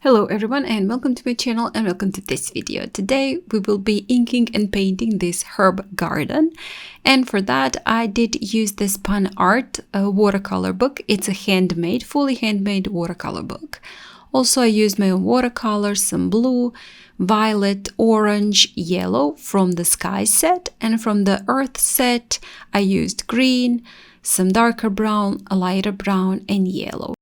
Hello everyone and welcome to my channel and welcome to this video. Today we will be inking and painting this herb garden, and for that I did use this Panart watercolor book. It's a handmade, fully handmade watercolor book. Also I used my own watercolors, some blue, violet, orange, yellow from the sky set, and from the earth set I used green, some darker brown, a lighter brown and yellow.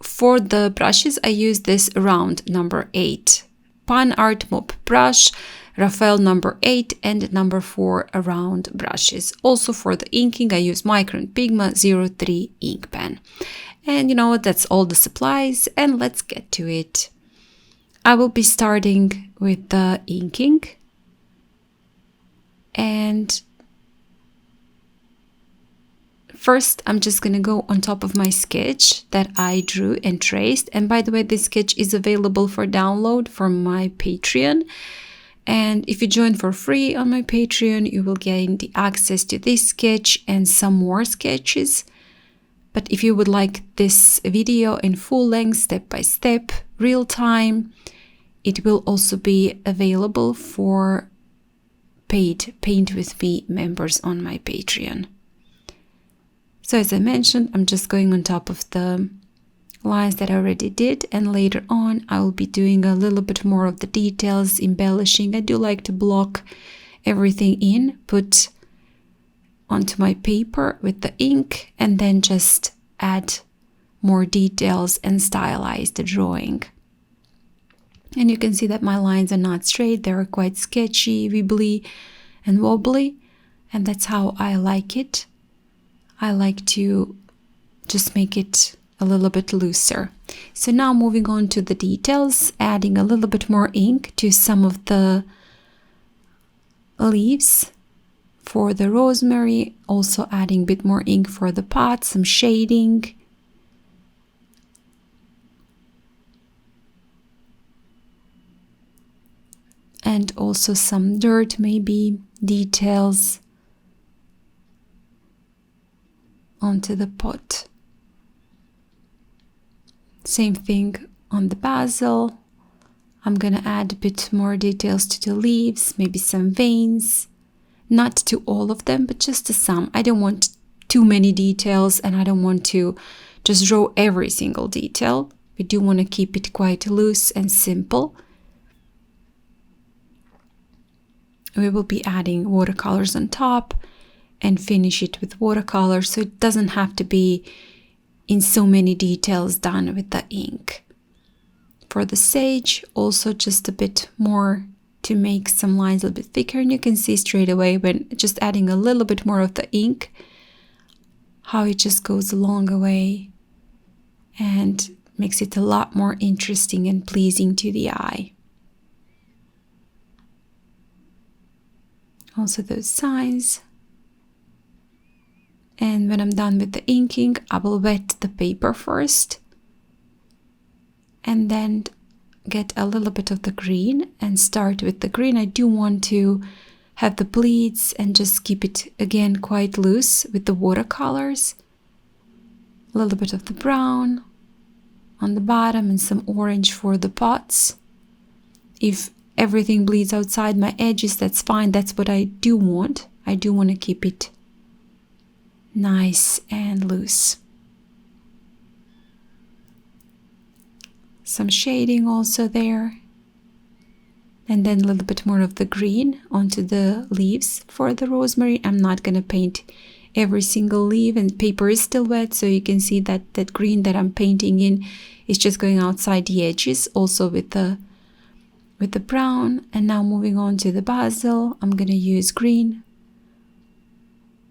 For the brushes, I use this round number 8 Panart mop brush, Raphael number 8 and number 4 round brushes. Also for the inking, I use Micron Pigma 03 ink pen. And you know what, that's all the supplies, and let's get to it. I will be starting with the inking, and first, I'm just going to go on top of my sketch that I drew and traced. And by the way, this sketch is available for download from my Patreon. And if you join for free on my Patreon, you will gain the access to this sketch and some more sketches. But if you would like this video in full length, step by step, real time, it will also be available for paid Paint With Me members on my Patreon. So as I mentioned, I'm just going on top of the lines that I already did, and later on I will be doing a little bit more of the details, embellishing. I do like to block everything in, put onto my paper with the ink, and then just add more details and stylize the drawing. And you can see that my lines are not straight, they're quite sketchy, wibbly and wobbly, and that's how I like it. I like to just make it a little bit looser. So now moving on to the details, adding a little bit more ink to some of the leaves for the rosemary, also adding a bit more ink for the pot, some shading. And also some dirt, maybe details onto the pot. Same thing on the basil. I'm gonna add a bit more details to the leaves, maybe some veins, not to all of them, but just to some. I don't want too many details, and I don't want to just draw every single detail. We do want to keep it quite loose and simple. We will be adding watercolors on top and finish it with watercolor, so it doesn't have to be in so many details done with the ink. For the sage, also just a bit more to make some lines a little bit thicker, and you can see straight away when just adding a little bit more of the ink how it just goes a long way and makes it a lot more interesting and pleasing to the eye. Also those signs. And when I'm done with the inking, I will wet the paper first and then get a little bit of the green and start with the green. I do want to have the bleeds and just keep it again quite loose with the watercolors. A little bit of the brown on the bottom and some orange for the pots. If everything bleeds outside my edges, that's fine. That's what I do want. I do want to keep it nice and loose. Some shading also there, and then a little bit more of the green onto the leaves for the rosemary. I'm not gonna paint every single leaf, and paper is still wet, so you can see that that green that I'm painting in is just going outside the edges, also with the brown. And now moving on to the basil, I'm gonna use green.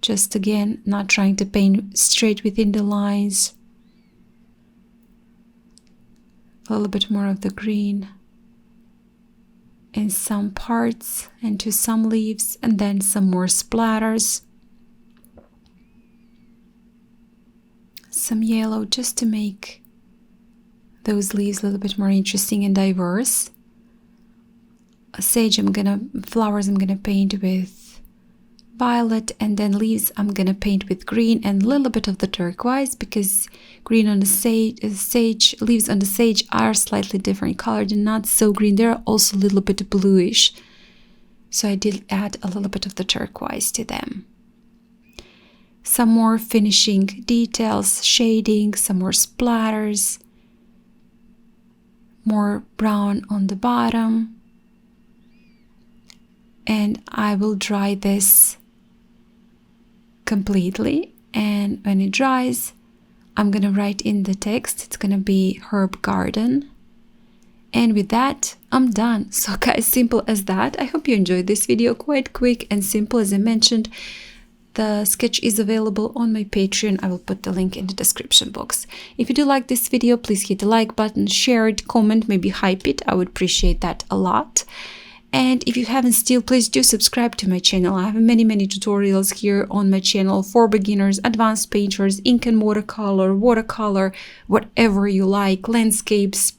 Just again, not trying to paint straight within the lines. A little bit more of the green in some parts and to some leaves, and then some more splatters. Some yellow just to make those leaves a little bit more interesting and diverse. A sage flowers I'm gonna paint with violet, and then leaves I'm gonna paint with green and a little bit of the turquoise, because green on the sage leaves on the sage are slightly different color. They're not so green, they're also a little bit bluish, so I did add a little bit of the turquoise to them. Some more finishing details, shading, some more splatters, more brown on the bottom, and I will dry this completely, and when it dries I'm gonna write in the text. It's gonna be Herb Garden, and with that I'm done. So guys, simple as that. I hope you enjoyed this video, quite quick and simple. As I mentioned, the sketch is available on my Patreon. I will put the link in the description box. If you do like this video, please hit the like button, share it, comment, maybe hype it. I would appreciate that a lot. And if you haven't still, please do subscribe to my channel. I have many tutorials here on my channel for beginners, advanced painters, ink and watercolor, whatever you like, landscapes,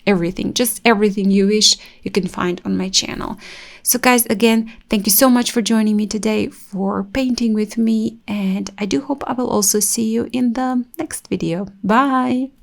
everything, just everything you wish you can find on my channel. So guys, again, thank you so much for joining me today, for painting with me, and I do hope I will also see you in the next video. Bye!